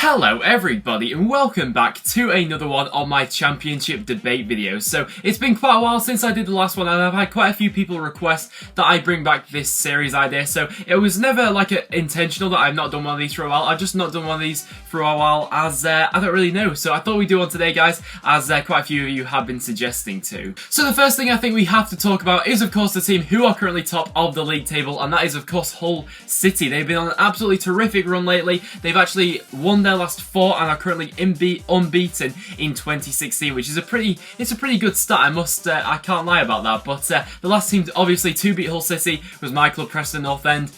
Hello everybody and welcome back to another one on my championship debate videos. So it's been quite a while since I did the last one and I've had quite a few people request that I bring back this series idea. So it was never like intentional that I've not done one of these for a while. I've just not done one of these for a while as I don't really know. So I thought we'd do one today guys, as quite a few of you have been suggesting to. So the first thing I think we have to talk about is of course the team who are currently top of the league table, and that is of course Hull City. They've been on an absolutely terrific run lately. They've actually won their last 4 and are currently unbeaten in 2016, which is a pretty good start. I can't lie about that. But the last team obviously to beat Hull City was my club, Preston North End.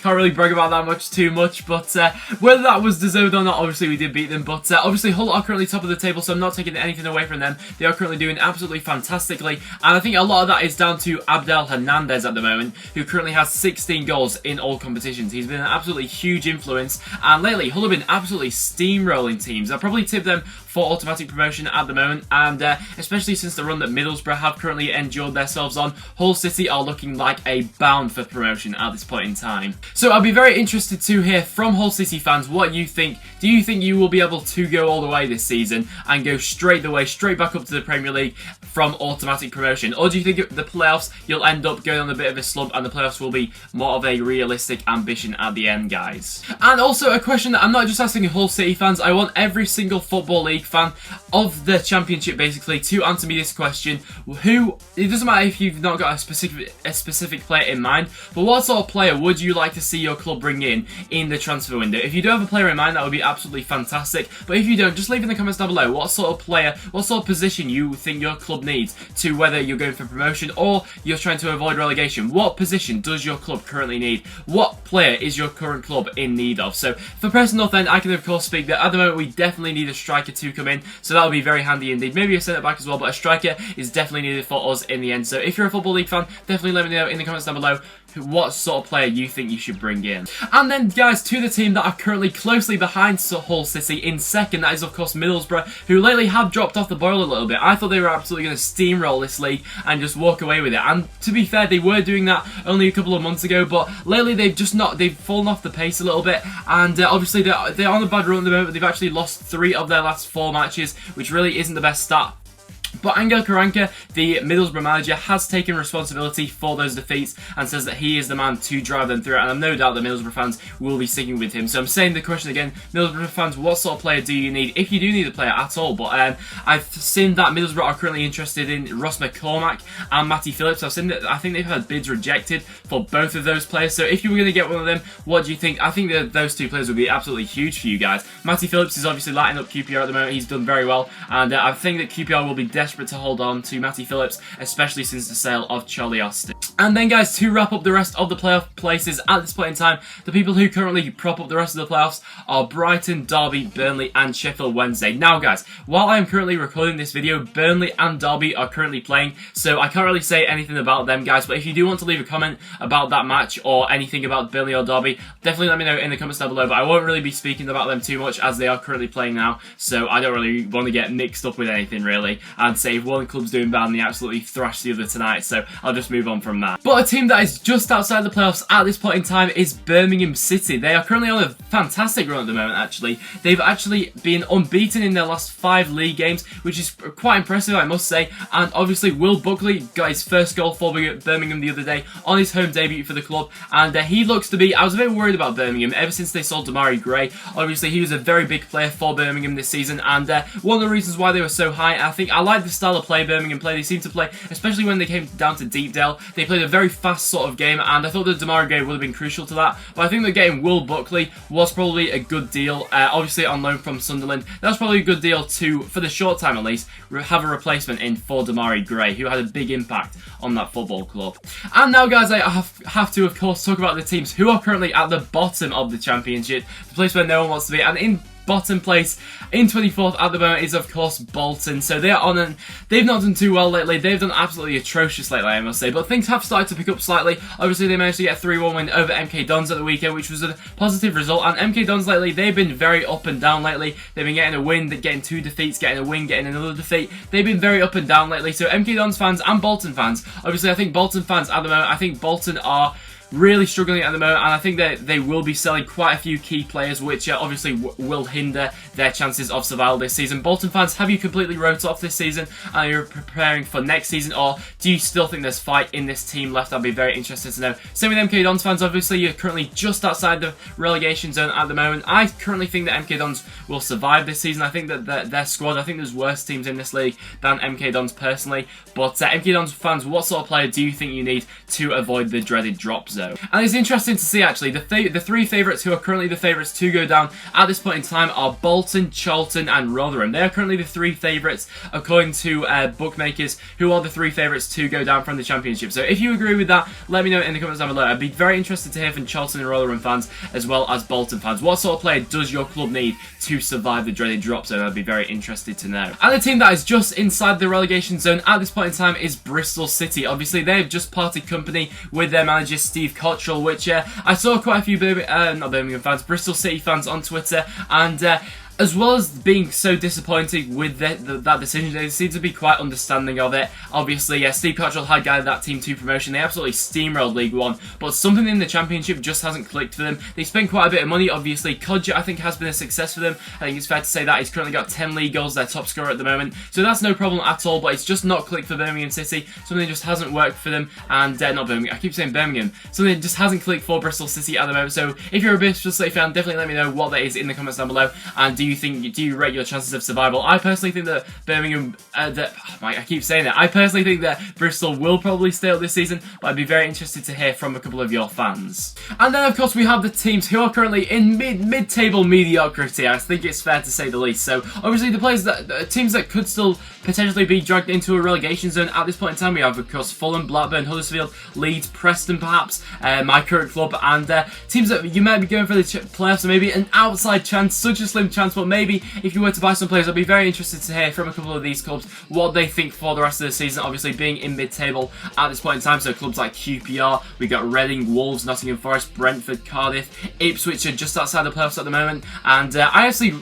Can't really brag about that too much, but whether that was deserved or not, obviously we did beat them. But obviously Hull are currently top of the table, so I'm not taking anything away from them. They are currently doing absolutely fantastically, and I think a lot of that is down to Abdel Hernandez at the moment, who currently has 16 goals in all competitions. He's been an absolutely huge influence, and lately Hull have been absolutely steamrolling teams. I'll probably tip them for automatic promotion at the moment, and especially since the run that Middlesbrough have currently endured themselves on, Hull City are looking like a bound for promotion at this point in time. So I'll be very interested to hear from Hull City fans what you think. Do you think you will be able to go all the way this season and go straight back up to the Premier League from automatic promotion? Or do you think the playoffs you'll end up going on a bit of a slump and the playoffs will be more of a realistic ambition at the end, guys? And also a question that I'm not just asking Hull City fans, I want every single Football League fan of the Championship basically to answer me this question. It doesn't matter if you've not got a specific player in mind, but what sort of player would you like to see your club bring in the transfer window? If you do have a player in mind, that would be absolutely fantastic, but if you don't, just leave in the comments down below what sort of player, what sort of position you think your club needs to, whether you're going for promotion or you're trying to avoid relegation. What position does your club currently need? What player is your current club in need of? So for Preston North End, I can of course speak that at the moment we definitely need a striker to come in, so that would be very handy indeed. Maybe a centre back as well, but a striker is definitely needed for us in the end. So if you're a Football League fan, definitely let me know in the comments down below what sort of player you think you should bring in. And then guys, to the team that are currently closely behind Hull City in second, that is of course Middlesbrough, who lately have dropped off the boil a little bit. I thought they were absolutely going to steamroll this league and just walk away with it, and to be fair, they were doing that only a couple of months ago, but lately they've fallen off the pace a little bit, and obviously they're on a bad run at the moment. They've actually lost 3 of their last 4 matches, which really isn't the best start. But Angel Karanka, the Middlesbrough manager, has taken responsibility for those defeats and says that he is the man to drive them through it, and I've no doubt that Middlesbrough fans will be sticking with him. So I'm saying the question again, Middlesbrough fans, what sort of player do you need, if you do need a player at all? But I've seen that Middlesbrough are currently interested in Ross McCormack and Matty Phillips. I've seen that I think they've had bids rejected for both of those players. So if you were going to get one of them, what do you think? I think that those 2 players would be absolutely huge for you guys. Matty Phillips is obviously lighting up QPR at the moment. He's done very well, and I think that QPR will be desperate to hold on to Matty Phillips, especially since the sale of Charlie Austin. And then guys, to wrap up the rest of the playoff places at this point in time, the people who currently prop up the rest of the playoffs are Brighton, Derby, Burnley and Sheffield Wednesday. Now guys, while I am currently recording this video, Burnley and Derby are currently playing, so I can't really say anything about them guys, but if you do want to leave a comment about that match or anything about Burnley or Derby, definitely let me know in the comments down below, but I won't really be speaking about them too much as they are currently playing now, so I don't really want to get mixed up with anything really and say if one club's doing bad and they absolutely thrashed the other tonight, so I'll just move on from that. But a team that is just outside the playoffs at this point in time is Birmingham City. They are currently on a fantastic run at the moment actually. They've actually been unbeaten in their last 5 league games, which is quite impressive I must say, and obviously Will Buckley got his first goal for Birmingham the other day on his home debut for the club, and he looks to be, I was a bit worried about Birmingham ever since they sold Demarai Gray. Obviously he was a very big player for Birmingham this season, and one of the reasons why they were so high, I think I like the style of play Birmingham play. They seem to play, especially when they came down to Deepdale, they played a very fast sort of game, and I thought that Demarai Gray would have been crucial to that, but I think that getting Will Buckley was probably a good deal, obviously on loan from Sunderland. That was probably a good deal to, for the short time at least, have a replacement in for Demarai Gray, who had a big impact on that football club. And now guys, I have to of course talk about the teams who are currently at the bottom of the Championship, the place where no one wants to be, and in bottom place in 24th at the moment is of course Bolton. So they are on and they've not done too well lately. They've done absolutely atrocious lately I must say, but things have started to pick up slightly. Obviously they managed to get a 3-1 win over MK Dons at the weekend, which was a positive result, and MK Dons lately, they've been very up and down lately. They've been getting a win, getting 2 defeats, getting a win, getting another defeat. They've been very up and down lately. So MK Dons fans and Bolton fans, obviously I think Bolton fans at the moment, I think Bolton are really struggling at the moment, and I think that they will be selling quite a few key players, which obviously will hinder their chances of survival this season. Bolton fans, have you completely wrote off this season and are you preparing for next season, or do you still think there's fight in this team left? I'd be very interested to know. Same with MK Dons fans, obviously you're currently just outside the relegation zone at the moment. I currently think that MK Dons will survive this season. I think that their squad, I think there's worse teams in this league than MK Dons personally, but MK Dons fans, what sort of player do you think you need to avoid the dreaded drop zone? And it's interesting to see actually, the three favourites who are currently the favourites to go down at this point in time are Bolton, Charlton and Rotherham. They are currently the three favourites according to bookmakers, who are the three favourites to go down from the Championship. So if you agree with that, let me know in the comments down below. I'd be very interested to hear from Charlton and Rotherham fans as well as Bolton fans. What sort of player does your club need to survive the dreaded drop zone? I'd be very interested to know. And the team that is just inside the relegation zone at this point in time is Bristol City. Obviously they've just parted company with their manager Steve Cottrell, which I saw quite a few not Birmingham fans, Bristol City fans on Twitter, and as well as being so disappointed with that decision, they seem to be quite understanding of it. Obviously, Steve Cottrell had guided that team to promotion. They absolutely steamrolled League One, but something in the Championship just hasn't clicked for them. They spent quite a bit of money. Obviously, Kodja, I think, has been a success for them. I think it's fair to say that he's currently got 10 league goals, their top scorer at the moment, so that's no problem at all, but it's just not clicked for Birmingham City. Something just hasn't worked for them, and not Birmingham, I keep saying Birmingham. Something just hasn't clicked for Bristol City at the moment, so if you're a Bristol City fan, definitely let me know what that is in the comments down below, and do you rate your chances of survival? I personally think that Birmingham, I keep saying that, I personally think that Bristol will probably stay up this season, but I'd be very interested to hear from a couple of your fans. And then of course we have the teams who are currently in mid-table mediocrity, I think it's fair to say the least. So obviously the players teams that could still potentially be dragged into a relegation zone at this point in time, we have of course Fulham, Blackburn, Huddersfield, Leeds, Preston perhaps, my current club, and teams that you might be going for the playoffs, or maybe an outside chance, such a slim chance, but maybe if you were to buy some players, I'd be very interested to hear from a couple of these clubs what they think for the rest of the season, obviously being in mid-table at this point in time. So clubs like QPR, we got Reading, Wolves, Nottingham Forest, Brentford, Cardiff, Ipswich are just outside the playoffs at the moment, and I actually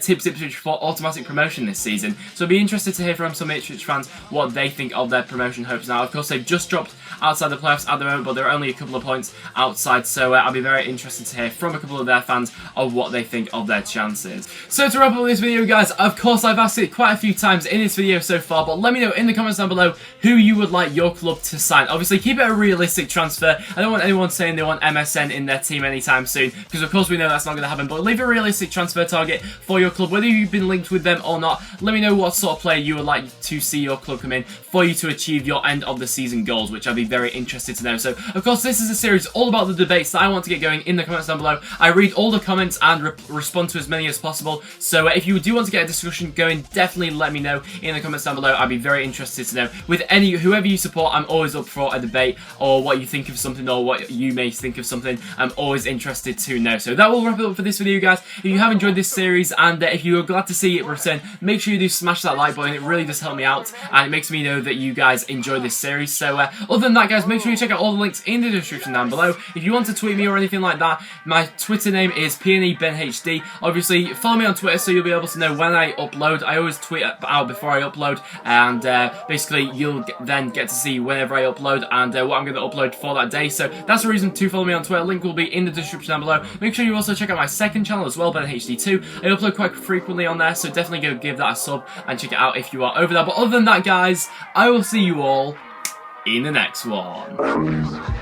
tips Ipswich for automatic promotion this season, so I'd be interested to hear from some Ipswich fans what they think of their promotion hopes now. Of course, they've just dropped outside the playoffs at the moment, but they're only a couple of points outside, so I'll be very interested to hear from a couple of their fans of what they think of their chances. So to wrap up this video, guys, of course I've asked it quite a few times in this video so far, but let me know in the comments down below who you would like your club to sign. Obviously keep it a realistic transfer. I don't want anyone saying they want MSN in their team anytime soon, because of course we know that's not going to happen, but leave a realistic transfer target for your club, whether you've been linked with them or not. Let me know what sort of player you would like to see your club come in for you to achieve your end of the season goals, which I'd be very interested to know. So of course this is a series all about the debates that I want to get going in the comments down below. I read all the comments and respond to as many as possible, so if you do want to get a discussion going, definitely let me know in the comments down below. I'd be very interested to know. With whoever you support, I'm always up for a debate, or what you think of something, or what you may think of something. I'm always interested to know. So that will wrap it up for this video, guys. If you have enjoyed this series, and if you're glad to see it return, make sure you do smash that like button. It really does help me out, and it makes me know that you guys enjoy this series. So other than that, guys, make sure you check out all the links in the description down below. If you want to tweet me or anything like that, my Twitter name is PNEBenHD. Obviously follow me on Twitter so you'll be able to know when I upload. I always tweet out before I upload, and basically you'll then get to see whenever I upload and what I'm going to upload for that day. So that's the reason to follow me on Twitter. Link will be in the description down below. Make sure you also check out my second channel as well, BenHD2. I upload quite frequently on there, so definitely go give that a sub and check it out if you are over there. But other than that, guys, I will see you all in the next one.